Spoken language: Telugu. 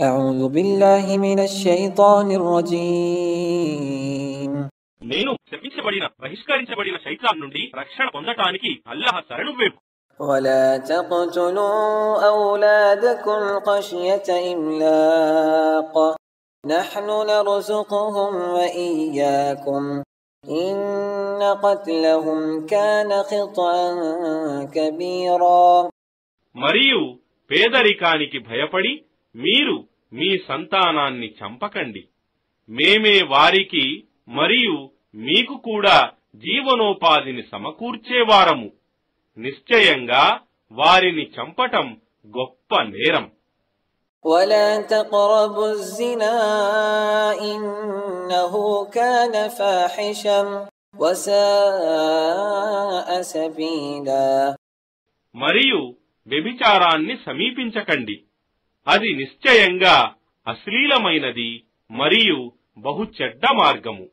أعوذ بالله من الشيطان الرجيم. నేను శపించబడిన బహిష్కరించబడిన శైతాన్ నుండి రక్షణ పొందటానికి అల్లాహ్ శరణు వేపు. ولا تقتلوا أولادكم خشية إملاق نحن نرزقهم وإياكم إن قتلهم كان خطأ كبيرا. మరియు పేదరికానికి భయపడి మీరు మీ సంతానాన్ని చంపకండి. మేమే వారికి మరియు మీకు కూడా జీవనోపాధిని సమకూర్చేవారము. నిశ్చయంగా వారిని చంపటం గొప్ప నేరం. ولا تقربوا الزنا إنه كان فاحشا وساء سبيلا. మరియు వ్యభిచారాన్ని సమీపించకండి. అది నిశ్చయంగా అశ్లీలమైనది మరియు బహు చెడ్డ మార్గము.